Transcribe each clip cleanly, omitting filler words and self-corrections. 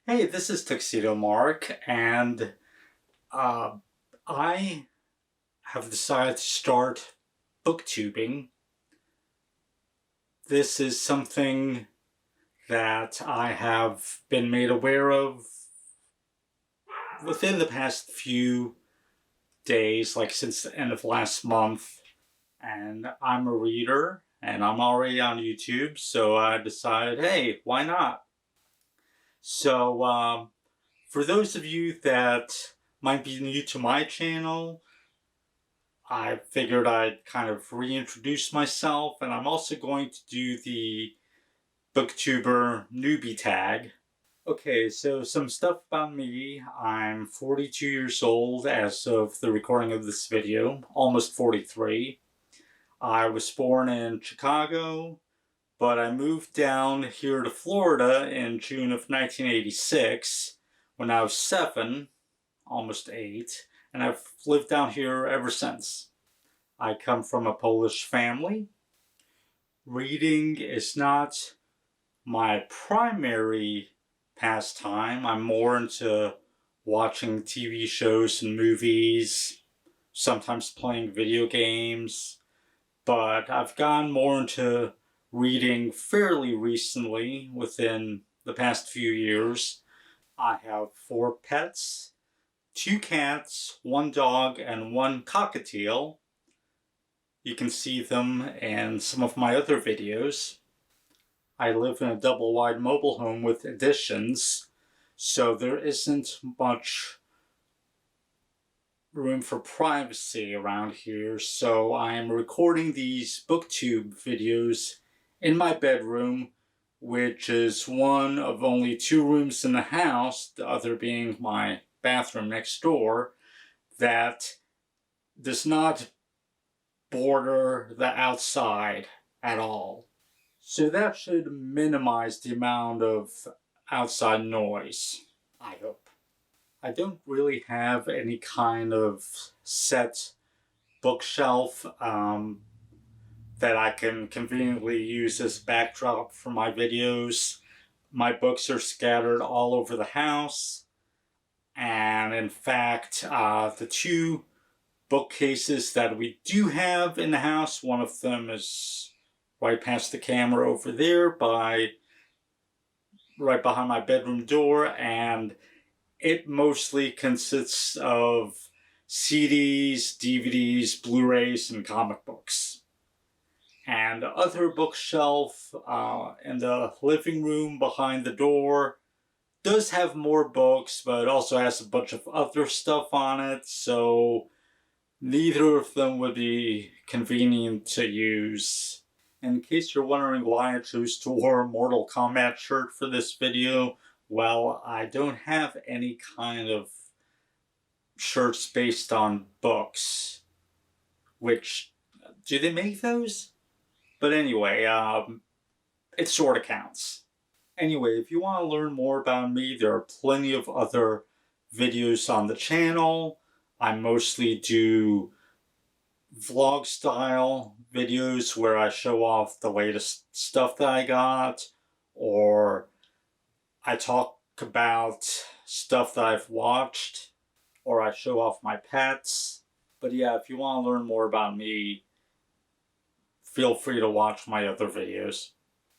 Hey, this is Tuxedo Mark, and I have decided to start booktubing. This is something that I have been made aware of within the past few days, like since the end of last month. And I'm a reader, and I'm already on YouTube, so I decided, hey, why not? So, for those of you that might be new to my channel, I figured I'd kind of reintroduce myself, and I'm also going to do the booktuber newbie tag. Okay, so some stuff about me. I'm 42 years old as of the recording of this video, almost 43. I was born in Chicago, but I moved down here to Florida in June of 1986 when I was 7, almost 8, and I've lived down here ever since. I come from a Polish family. Reading is not my primary pastime. I'm more into watching TV shows and movies, sometimes playing video games, but I've gone more into reading fairly recently, within the past few years. I have 4 pets, 2 cats, 1 dog, and 1 cockatiel. You can see them in some of my other videos. I live in a double-wide mobile home with additions, so there isn't much room for privacy around here, so I am recording these BookTube videos in my bedroom, which is one of only 2 rooms in the house, the other being my bathroom next door, that does not border the outside at all. So that should minimize the amount of outside noise, I hope. I don't really have any kind of set bookshelf that I can conveniently use as backdrop for my videos. My books are scattered all over the house, and in fact, the 2 bookcases that we do have in the house, one of them is right past the camera over there, right behind my bedroom door, and it mostly consists of CDs, DVDs, Blu-rays, and comic books. And the other bookshelf in the living room behind the door does have more books, but it also has a bunch of other stuff on it, so neither of them would be convenient to use. In case you're wondering why I chose to wear a Mortal Kombat shirt for this video, well, I don't have any kind of shirts based on books. Which, do they make those? But anyway, it sort of counts. Anyway, if you want to learn more about me, there are plenty of other videos on the channel. I mostly do vlog style videos where I show off the latest stuff that I got, or I talk about stuff that I've watched, or I show off my pets. But yeah, if you want to learn more about me, feel free to watch my other videos.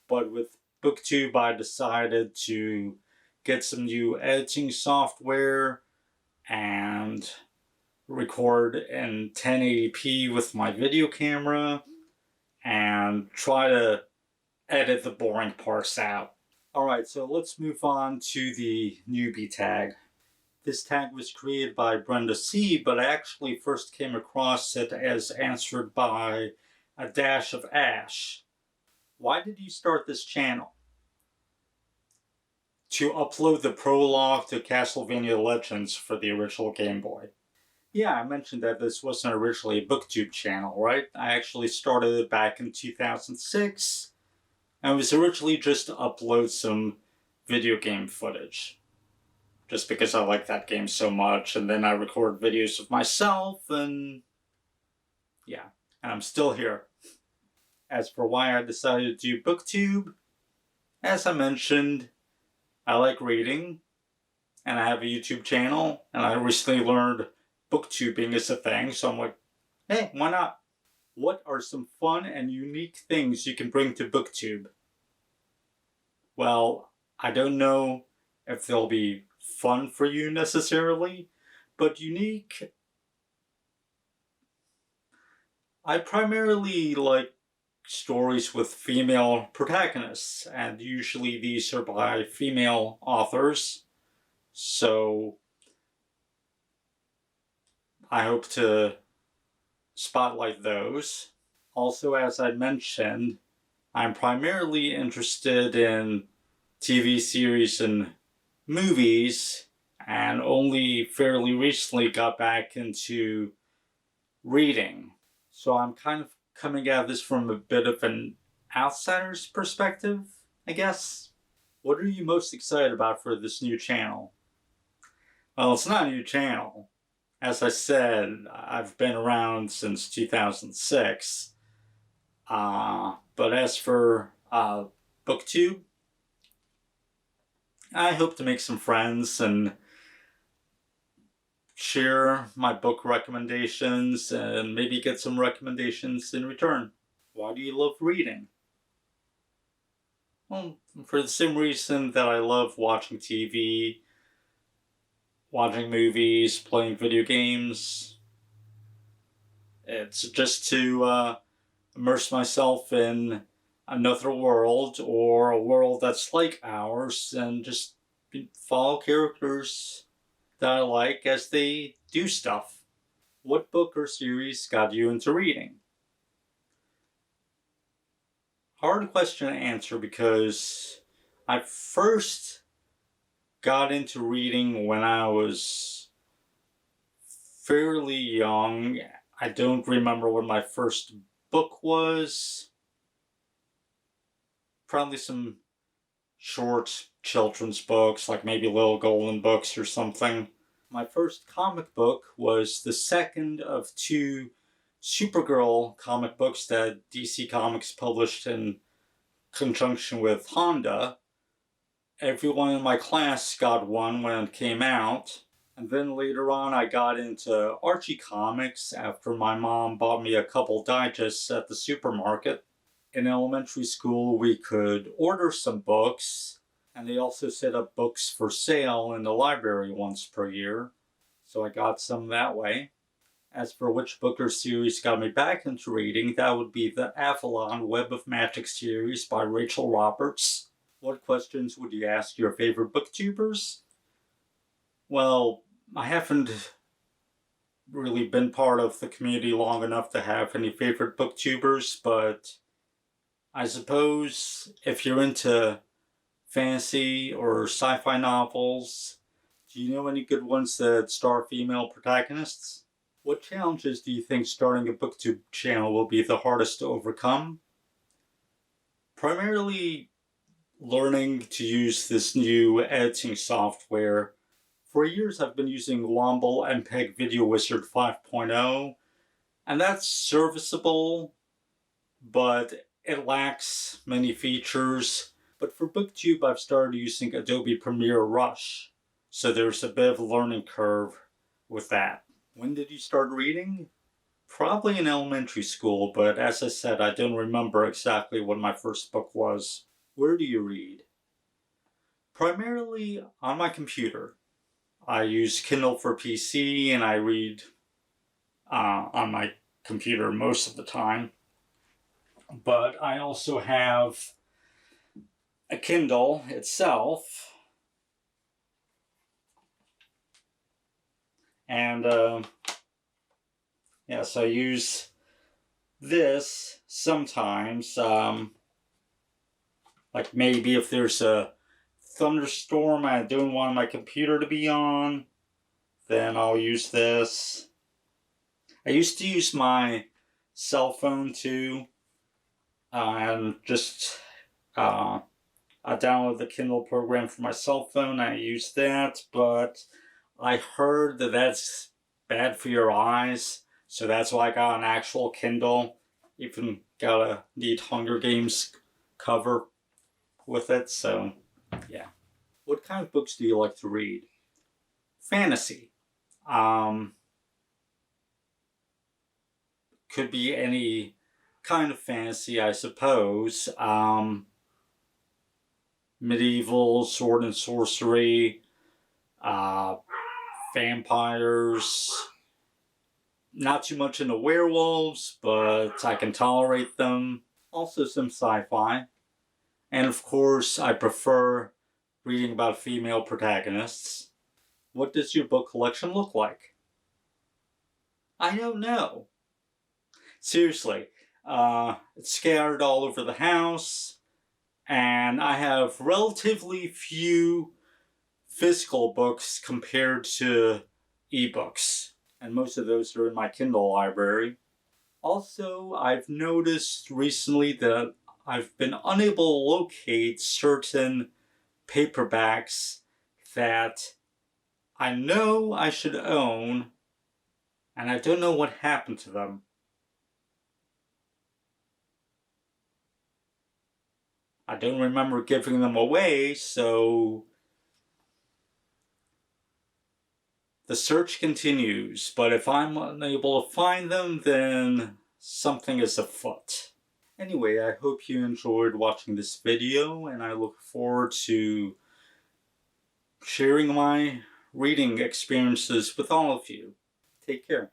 But with BookTube, I decided to get some new editing software and record in 1080p with my video camera and try to edit the boring parts out. Alright, so let's move on to the newbie tag. This tag was created by Brenda C, but I actually first came across it as answered by a dash of Ash. Why did you start this channel? To upload the prologue to Castlevania Legends for the original Game Boy. Yeah, I mentioned that this wasn't originally a BookTube channel, right? I actually started it back in 2006, and it was originally just to upload some video game footage. Just because I like that game so much, and then I record videos of myself, and yeah, and I'm still here. As for why I decided to do BookTube, as I mentioned, I like reading. and I have a YouTube channel, and I recently learned booktubing is a thing, so I'm like, hey, why not? What are some fun and unique things you can bring to BookTube? Well, I don't know if they'll be fun for you necessarily, but unique. I primarily like stories with female protagonists, and usually these are by female authors. So I hope to spotlight those. Also, as I mentioned, I'm primarily interested in TV series and movies, and only fairly recently got back into reading. So I'm kind of coming at this from a bit of an outsider's perspective, I guess. What are you most excited about for this new channel? Well, it's not a new channel. As I said, I've been around since 2006. But as for BookTube, I hope to make some friends and share my book recommendations and maybe get some recommendations in return. Why do you love reading? Well, for the same reason that I love watching TV, watching movies, playing video games. It's just to immerse myself in another world, or a world that's like ours, and just follow characters that I like as they do stuff. What book or series got you into reading? Hard question to answer because I first got into reading when I was fairly young. I don't remember what my first book was. Probably some short children's books, like maybe Little Golden Books or something. My first comic book was the second of two Supergirl comic books that DC Comics published in conjunction with Honda. Everyone in my class got one when it came out. And then later on I got into Archie comics after my mom bought me a couple digests at the supermarket. In elementary school we could order some books, and they also set up books for sale in the library once per year. So I got some that way. As for which book or series got me back into reading, that would be the Avalon Web of Magic series by Rachel Roberts. What questions would you ask your favorite booktubers? Well, I haven't really been part of the community long enough to have any favorite booktubers, but I suppose if you're into fantasy or sci-fi novels, do you know any good ones that star female protagonists? What challenges do you think starting a BookTube channel will be the hardest to overcome? Primarily learning to use this new editing software. For years I've been using Womble MPEG Video Wizard 5.0, and that's serviceable, but it lacks many features. But for BookTube I've started using Adobe Premiere Rush, so there's a bit of a learning curve with that. When did you start reading? Probably in elementary school, but as I said, I don't remember exactly what my first book was. Where do you read? Primarily on my computer. I use Kindle for PC, and I read on my computer most of the time. But I also have a Kindle itself. And yes, I use this sometimes. Like maybe if there's a thunderstorm I don't want my computer to be on, then I'll use this. I used to use my cell phone too, and just I downloaded the Kindle program for my cell phone. I use that, but I heard that that's bad for your eyes, so that's why I got an actual Kindle. Even got a neat Hunger Games cover with it, so yeah. What kind of books do you like to read? fantasy. Could be any kind of fantasy, I suppose. Medieval, sword and sorcery, vampires. Not too much into werewolves, but I can tolerate them. Also some sci-fi. And of course, I prefer reading about female protagonists. What does your book collection look like? I don't know. Seriously, it's scattered all over the house, and I have relatively few physical books compared to ebooks, and most of those are in my Kindle library. Also, I've noticed recently that I've been unable to locate certain paperbacks that I know I should own, and I don't know what happened to them. I don't remember giving them away, so the search continues, but if I'm unable to find them, then something is afoot. Anyway, I hope you enjoyed watching this video, and I look forward to sharing my reading experiences with all of you. Take care.